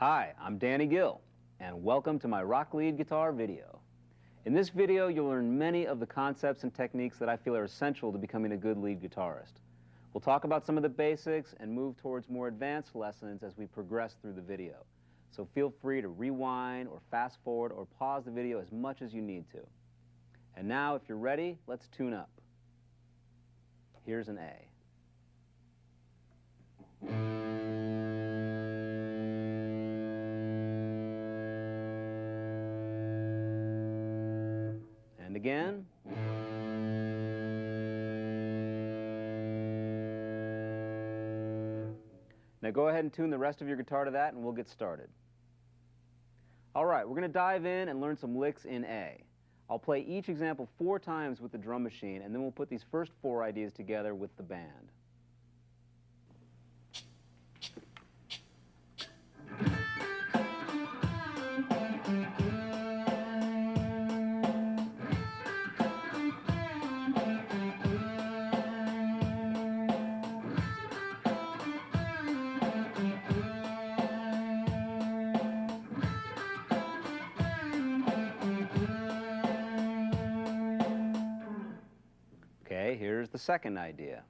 Hi, I'm Danny Gill, and welcome to my rock lead guitar video. In this video, you'll learn many of the concepts and techniques that I feel are essential to becoming a good lead guitarist. We'll talk about some of the basics and move towards more advanced lessons as we progress through the video. So feel free to rewind or fast forward or pause the video as much as you need to. And now, if you're ready, let's tune up. Here's an A. And again. Now go ahead and tune the rest of your guitar to that and we'll get started. All right, we're going to dive in and learn some licks in A. I'll play each example 4 times with the drum machine, and then we'll put these first 4 ideas together with the band. Okay, here's the second idea.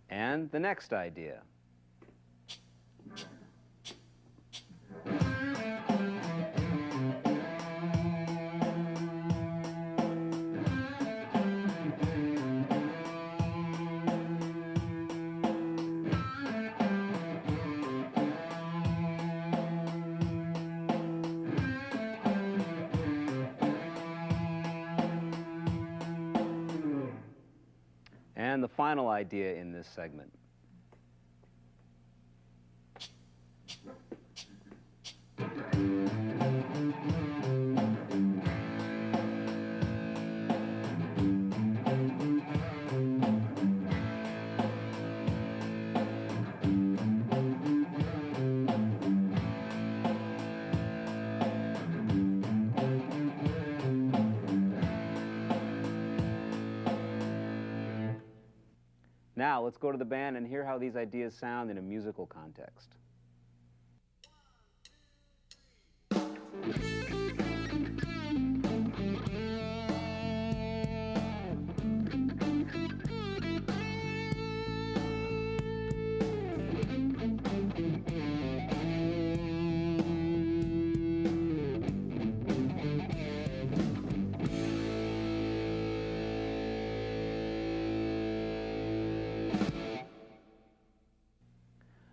And the next idea. And the final idea in this segment. Now, let's go to the band and hear how these ideas sound in a musical context.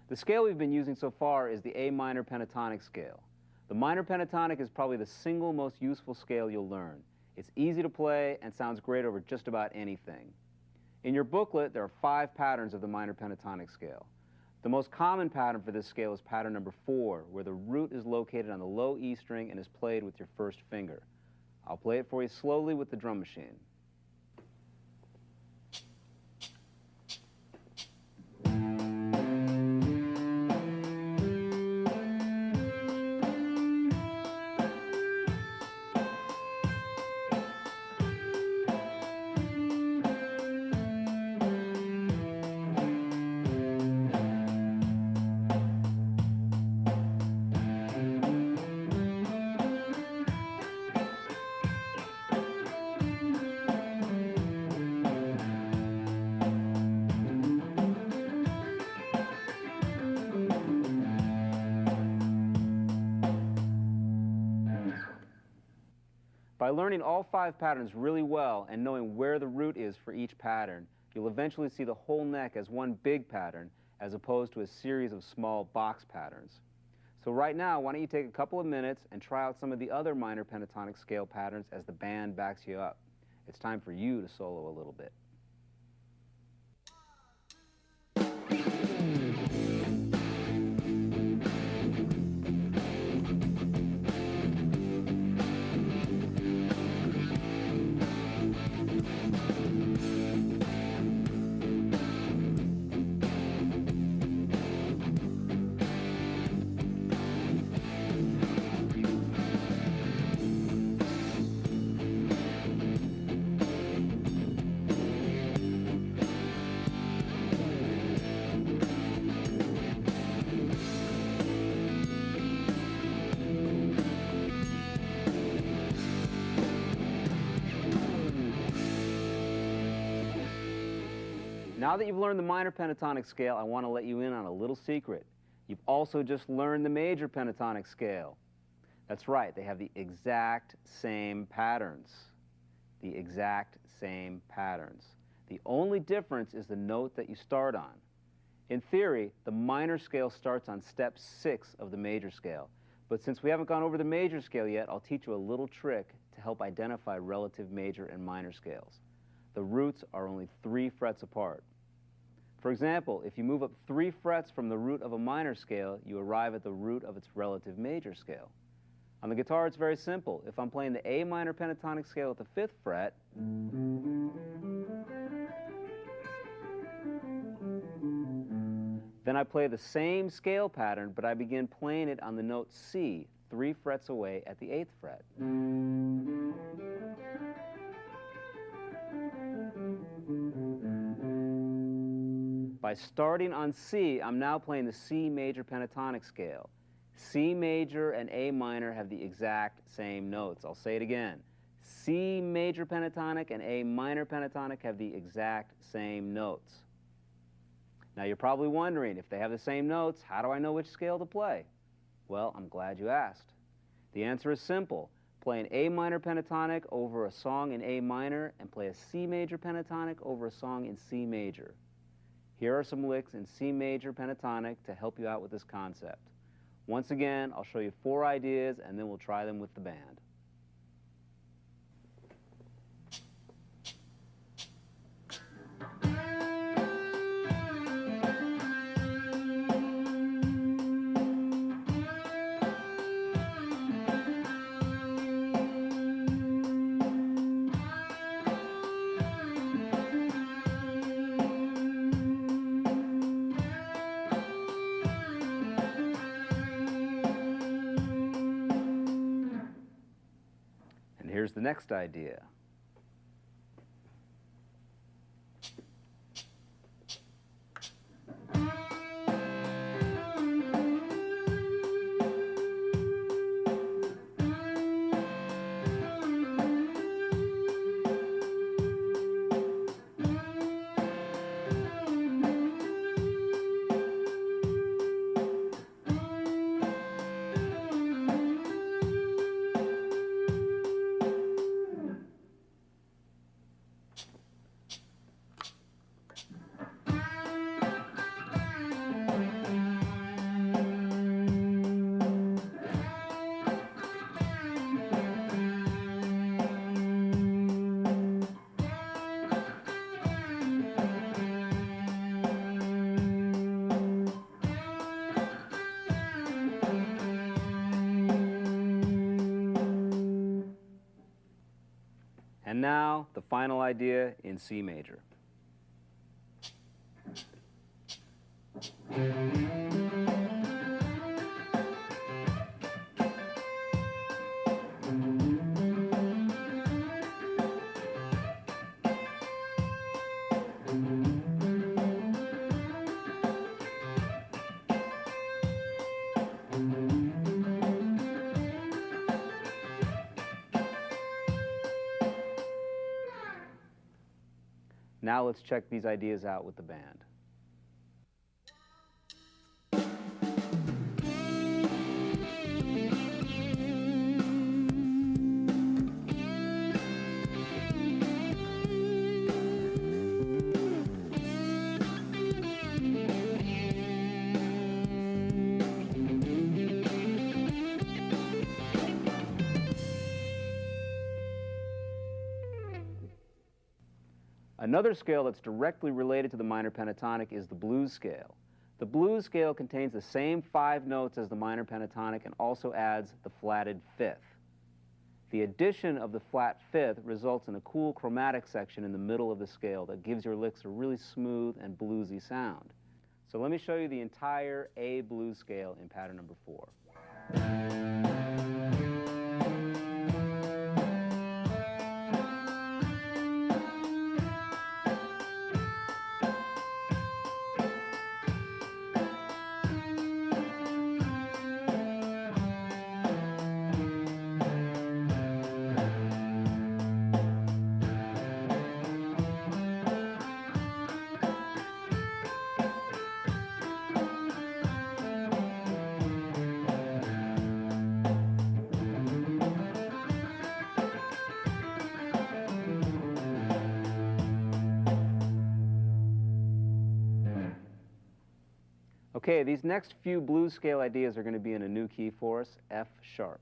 The scale we've been using so far is the A minor pentatonic scale. The minor pentatonic is probably the single most useful scale you'll learn. It's easy to play and sounds great over just about anything. In your booklet, there are 5 patterns of the minor pentatonic scale. The most common pattern for this scale is pattern number 4, where the root is located on the low E string and is played with your first finger. I'll play it for you slowly with the drum machine. By learning all 5 patterns really well and knowing where the root is for each pattern, you'll eventually see the whole neck as one big pattern as opposed to a series of small box patterns. So right now, why don't you take a couple of minutes and try out some of the other minor pentatonic scale patterns as the band backs you up. It's time for you to solo a little bit. Now that you've learned the minor pentatonic scale, I want to let you in on a little secret. You've also just learned the major pentatonic scale. That's right, they have the exact same patterns. The exact same patterns. The only difference is the note that you start on. In theory, the minor scale starts on step 6 of the major scale. But since we haven't gone over the major scale yet, I'll teach you a little trick to help identify relative major and minor scales. The roots are only 3 frets apart. For example, if you move up 3 frets from the root of a minor scale, you arrive at the root of its relative major scale. On the guitar, it's very simple. If I'm playing the A minor pentatonic scale at the 5th fret, then I play the same scale pattern, but I begin playing it on the note C, 3 frets away at the 8th fret. By starting on C, I'm now playing the C major pentatonic scale. C major and A minor have the exact same notes. I'll say it again. C major pentatonic and A minor pentatonic have the exact same notes. Now you're probably wondering, if they have the same notes, how do I know which scale to play? Well, I'm glad you asked. The answer is simple. Play an A minor pentatonic over a song in A minor and play a C major pentatonic over a song in C major. Here are some licks in C major pentatonic to help you out with this concept. Once again, I'll show you 4 ideas and then we'll try them with the band. Here's the next idea. And now, the final idea in C major. Now let's check these ideas out with the band. Another scale that's directly related to the minor pentatonic is the blues scale. The blues scale contains the same 5 notes as the minor pentatonic and also adds the flatted 5th. The addition of the flat 5th results in a cool chromatic section in the middle of the scale that gives your licks a really smooth and bluesy sound. So let me show you the entire A blues scale in pattern number 4. Okay, these next few blues scale ideas are going to be in a new key for us, F sharp.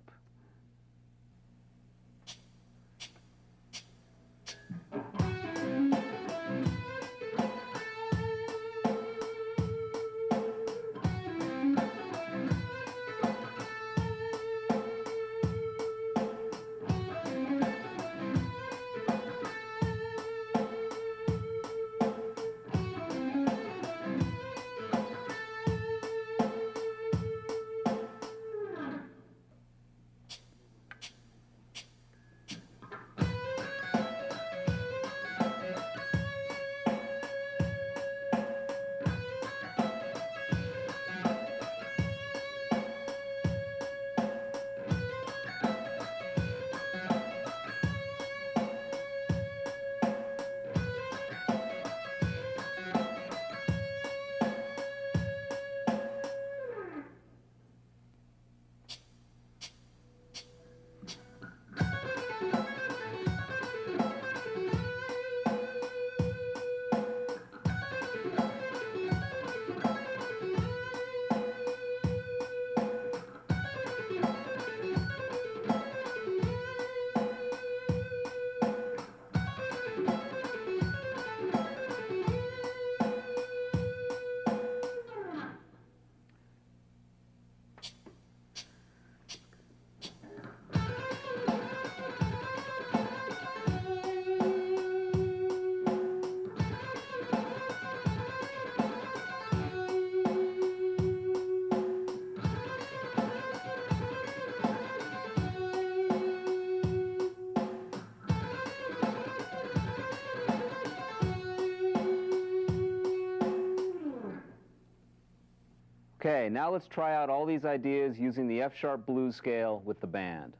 Okay, now let's try out all these ideas using the F sharp blues scale with the band.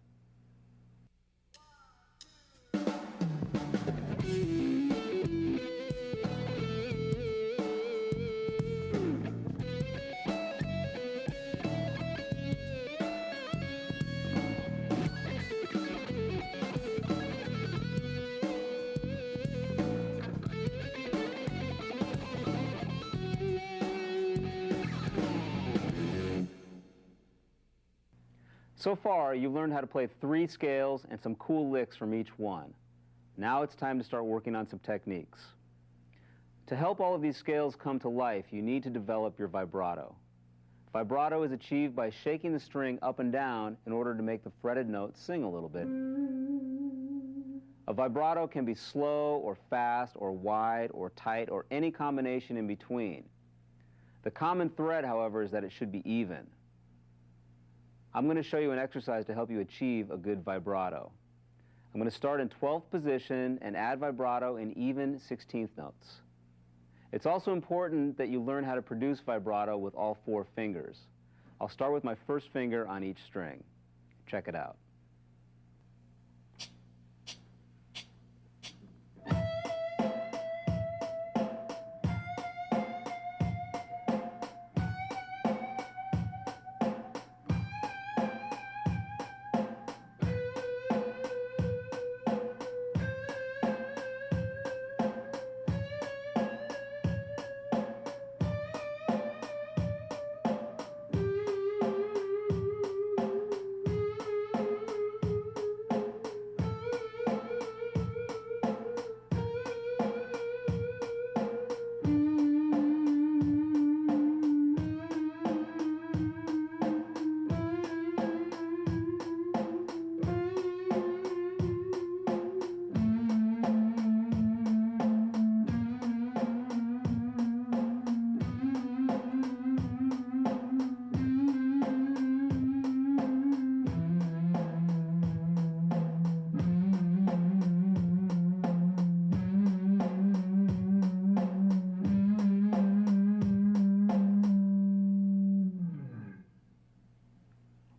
So far, you've learned how to play 3 scales and some cool licks from each one. Now it's time to start working on some techniques. To help all of these scales come to life, you need to develop your vibrato. Vibrato is achieved by shaking the string up and down in order to make the fretted note sing a little bit. A vibrato can be slow or fast or wide or tight or any combination in between. The common thread, however, is that it should be even. I'm going to show you an exercise to help you achieve a good vibrato. I'm going to start in 12th position and add vibrato in even 16th notes. It's also important that you learn how to produce vibrato with all 4 fingers. I'll start with my first finger on each string. Check it out.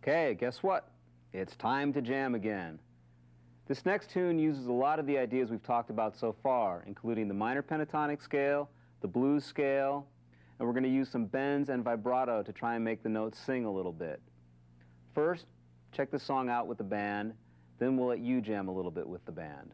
Okay, guess what? It's time to jam again. This next tune uses a lot of the ideas we've talked about so far, including the minor pentatonic scale, the blues scale, and we're going to use some bends and vibrato to try and make the notes sing a little bit. First, check the song out with the band, then we'll let you jam a little bit with the band.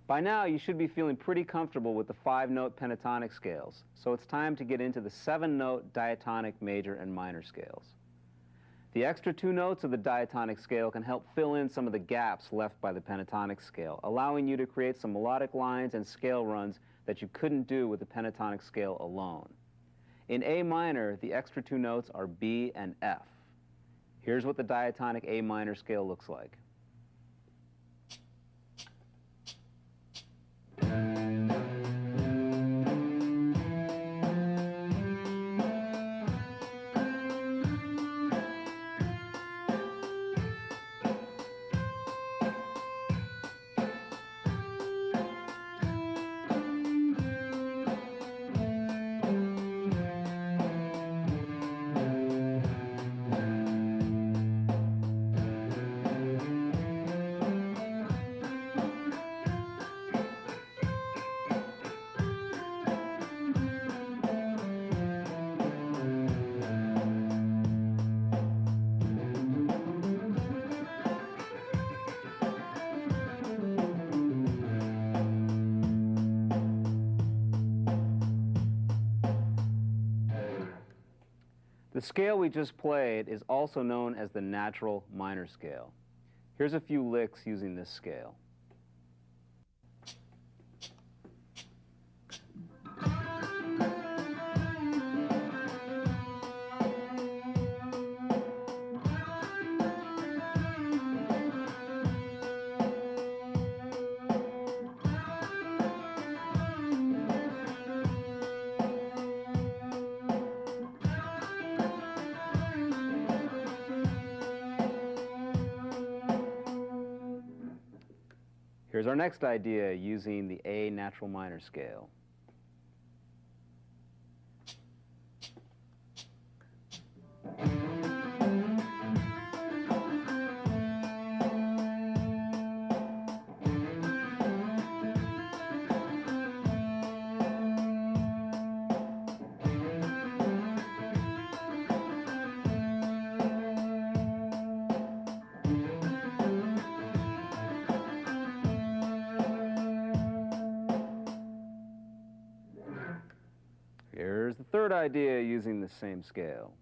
By now, you should be feeling pretty comfortable with the 5-note pentatonic scales, so it's time to get into the 7-note diatonic major and minor scales. The extra 2 notes of the diatonic scale can help fill in some of the gaps left by the pentatonic scale, allowing you to create some melodic lines and scale runs that you couldn't do with the pentatonic scale alone. In A minor, the extra 2 notes are B and F. Here's what the diatonic A minor scale looks like. The scale we just played is also known as the natural minor scale. Here's a few licks using this scale. Here's our next idea using the A natural minor scale. Here's the third idea using the same scale.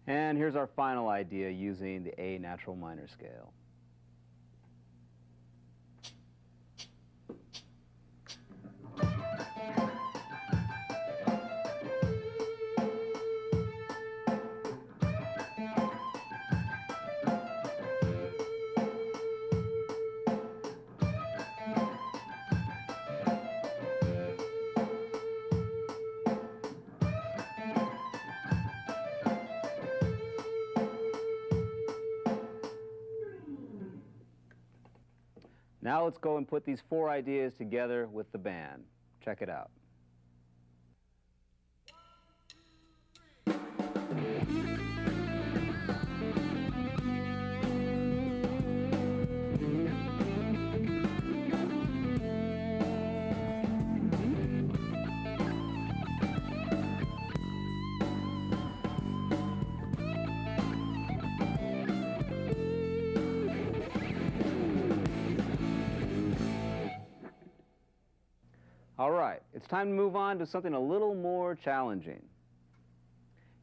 And here's our final idea using the A natural minor scale. Now let's go and put these 4 ideas together with the band. Check it out. All right, it's time to move on to something a little more challenging.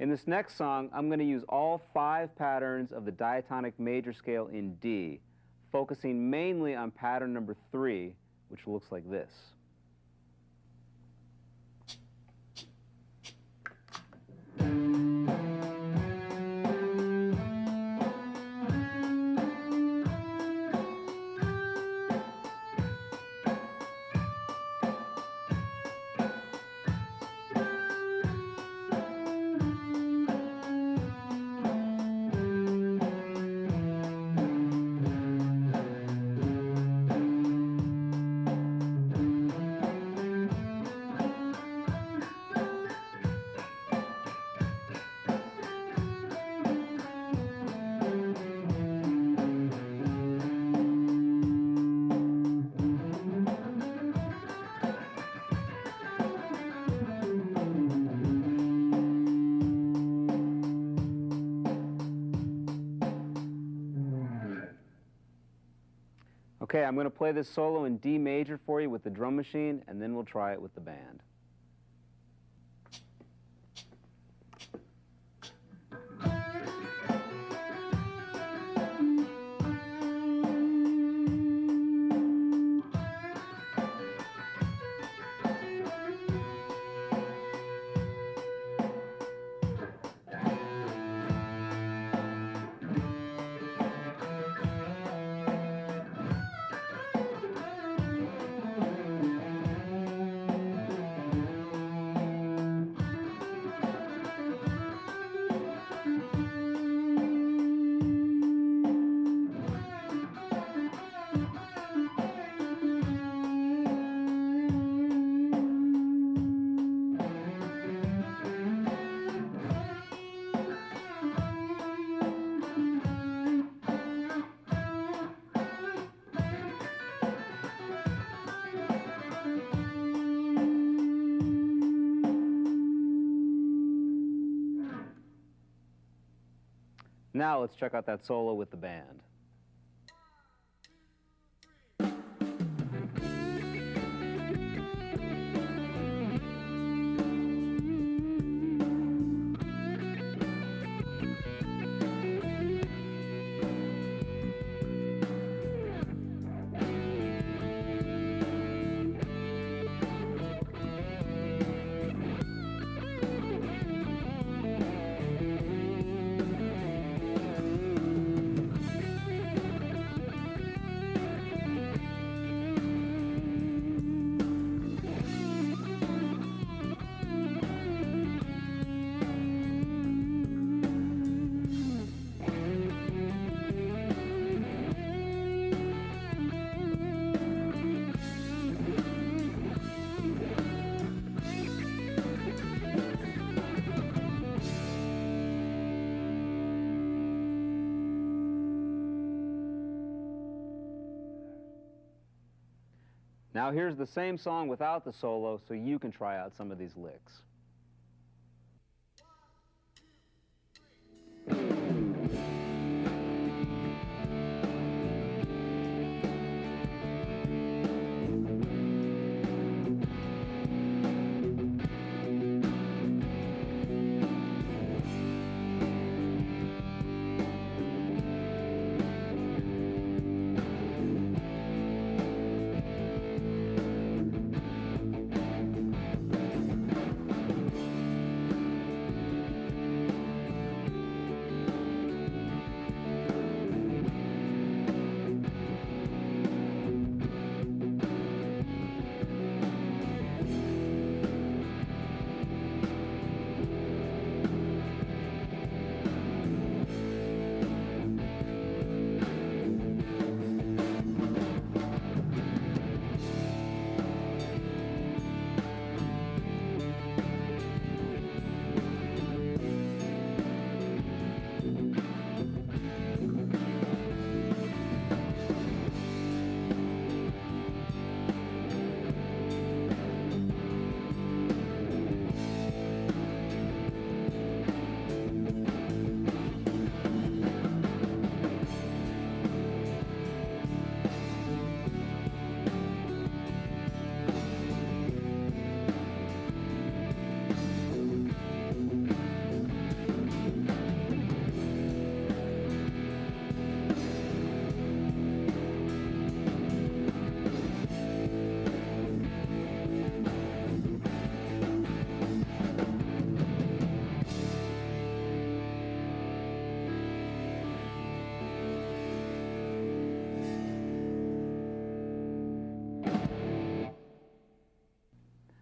In this next song, I'm going to use all 5 patterns of the diatonic major scale in D, focusing mainly on pattern number 3, which looks like this. Okay, I'm going to play this solo in D major for you with the drum machine, and then we'll try it with the band. Now let's check out that solo with the band. Now here's the same song without the solo, so you can try out some of these licks.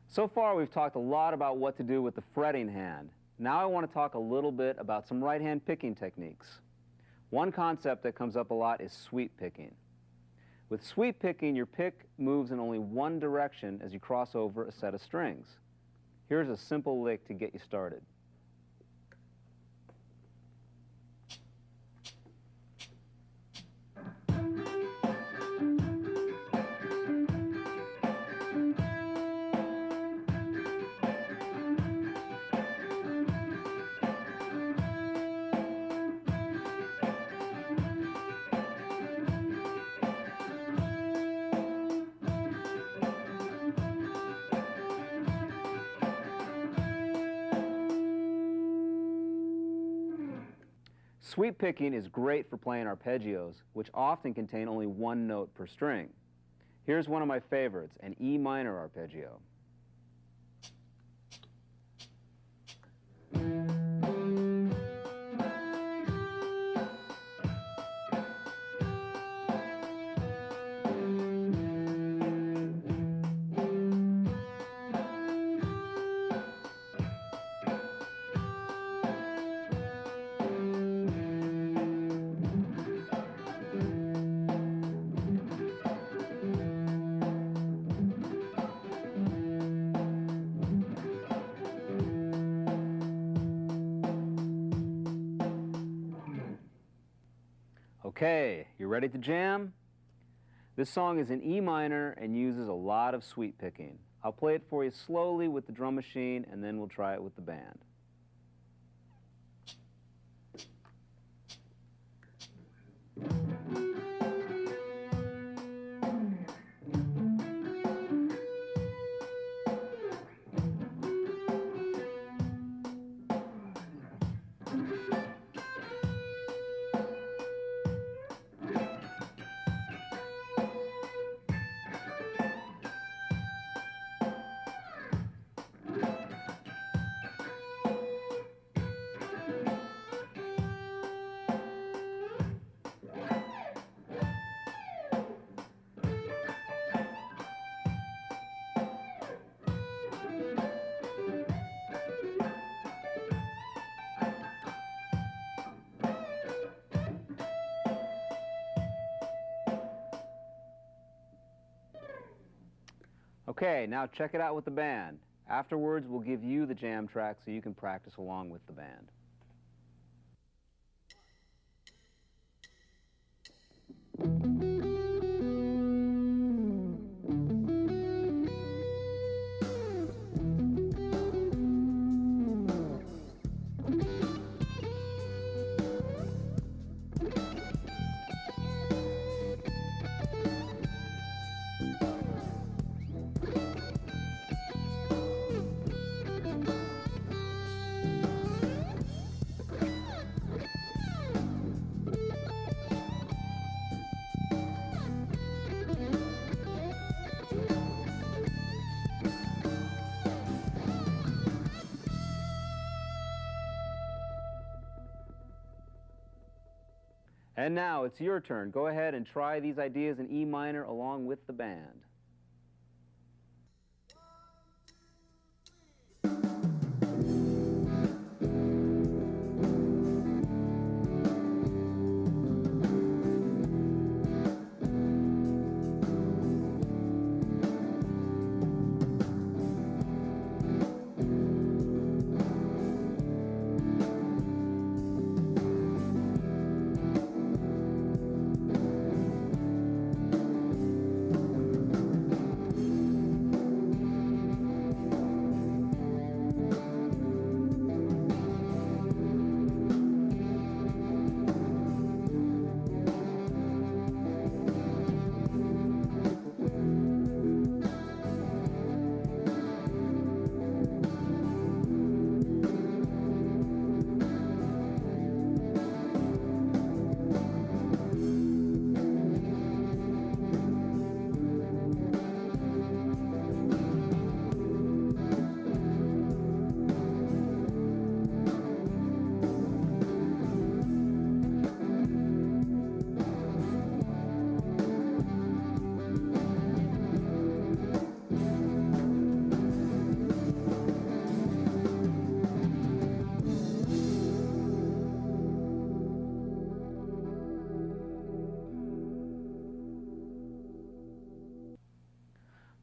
So far, we've talked a lot about what to do with the fretting hand. Now I want to talk a little bit about some right-hand picking techniques. One concept that comes up a lot is sweep picking. With sweep picking, your pick moves in only one direction as you cross over a set of strings. Here's a simple lick to get you started. Sweep picking is great for playing arpeggios, which often contain only one note per string. Here's one of my favorites, an E minor arpeggio. Okay, you ready to jam? This song is in E minor and uses a lot of sweep picking. I'll play it for you slowly with the drum machine, and then we'll try it with the band. Okay, now check it out with the band. Afterwards, we'll give you the jam track so you can practice along with the band. And now it's your turn. Go ahead and try these ideas in E minor along with the band.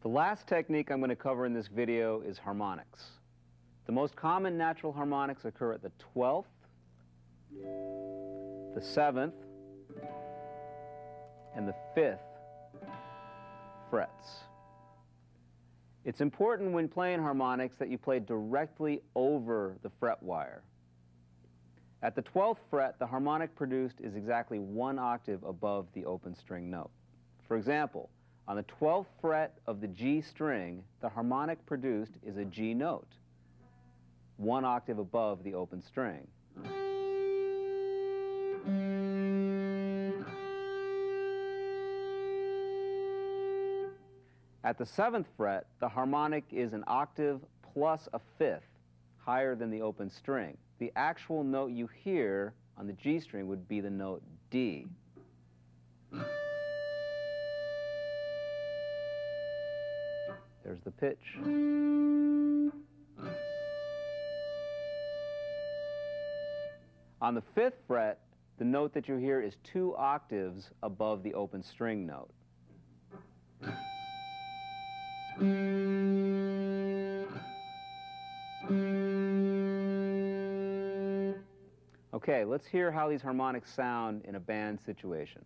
The last technique I'm going to cover in this video is harmonics. The most common natural harmonics occur at the 12th, the 7th, and the 5th frets. It's important when playing harmonics that you play directly over the fret wire. At the 12th fret, the harmonic produced is exactly 1 octave above the open string note. For example, on the 12th fret of the G string, the harmonic produced is a G note, 1 octave above the open string. At the 7th fret, the harmonic is an octave plus a fifth higher than the open string. The actual note you hear on the G string would be the note D. There's the pitch. On the 5th fret, the note that you hear is 2 octaves above the open string note. Okay, let's hear how these harmonics sound in a band situation.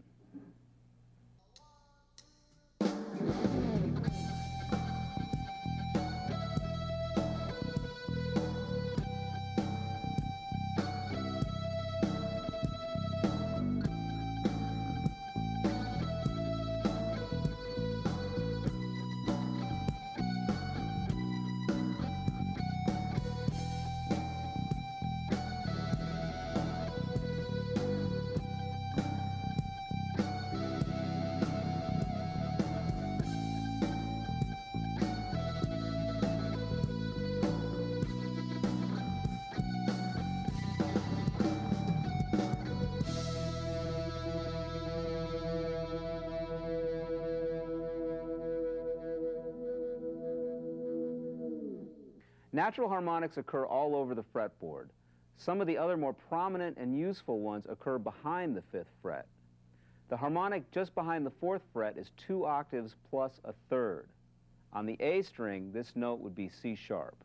Natural harmonics occur all over the fretboard. Some of the other more prominent and useful ones occur behind the 5th fret. The harmonic just behind the 4th fret is 2 octaves plus a third. On the A string, this note would be C sharp.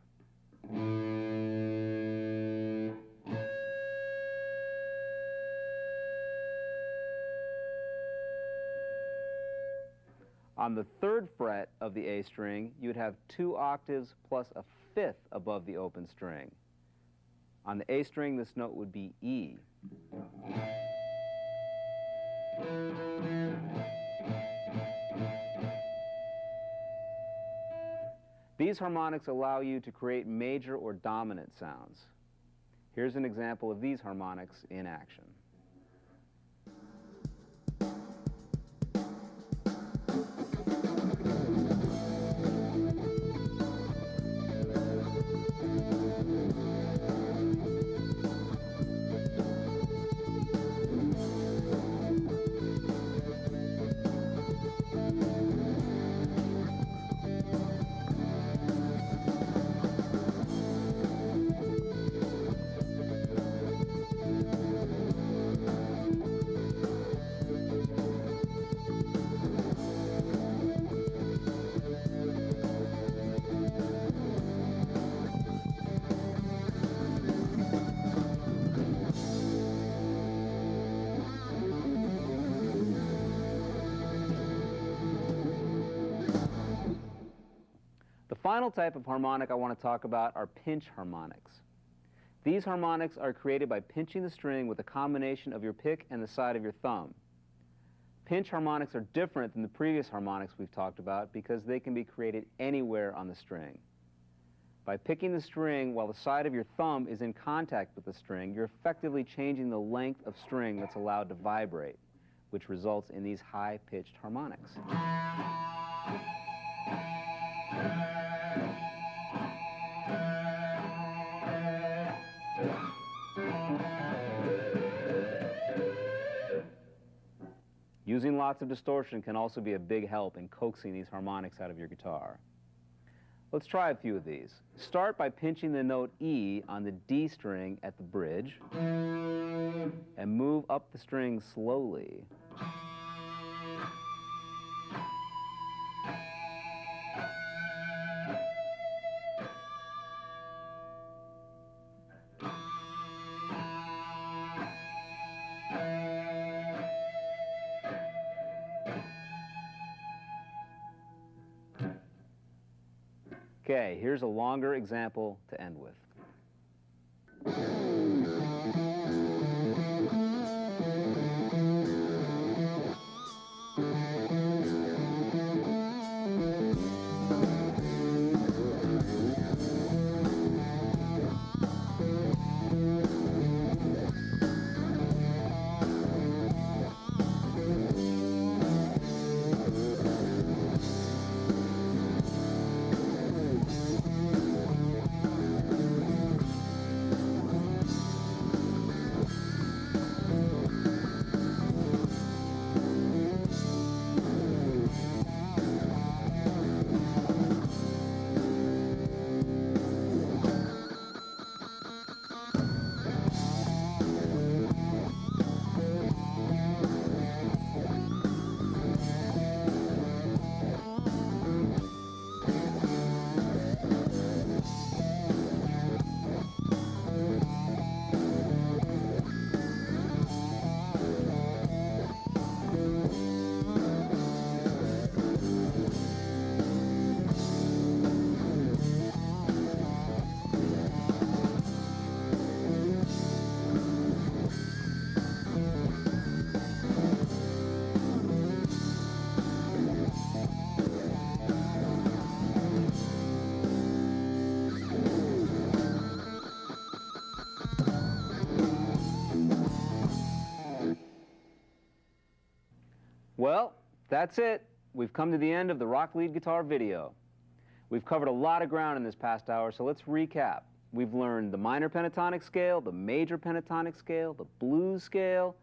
On the 3rd fret of the A string, you would have 2 octaves plus a fifth above the open string. On the A string, this note would be E. These harmonics allow you to create major or dominant sounds. Here's an example of these harmonics in action. The final type of harmonic I want to talk about are pinch harmonics. These harmonics are created by pinching the string with a combination of your pick and the side of your thumb. Pinch harmonics are different than the previous harmonics we've talked about because they can be created anywhere on the string. By picking the string while the side of your thumb is in contact with the string, you're effectively changing the length of string that's allowed to vibrate, which results in these high-pitched harmonics. Using lots of distortion can also be a big help in coaxing these harmonics out of your guitar. Let's try a few of these. Start by pinching the note E on the D string at the bridge and move up the string slowly. Okay, here's a longer example to end with. That's it. We've come to the end of the rock lead guitar video. We've covered a lot of ground in this past hour, so let's recap. We've learned the minor pentatonic scale, the major pentatonic scale, the blues scale,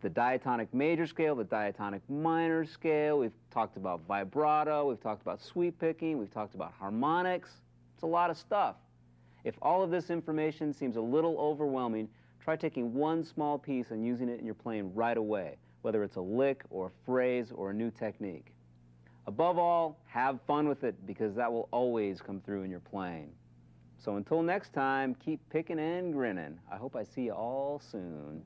the diatonic major scale, the diatonic minor scale. We've talked about vibrato, we've talked about sweep picking, we've talked about harmonics. It's a lot of stuff. If all of this information seems a little overwhelming, try taking one small piece and using it in your playing right away, whether it's a lick or a phrase or a new technique. Above all, have fun with it, because that will always come through in your playing. So until next time, keep picking and grinning. I hope I see you all soon.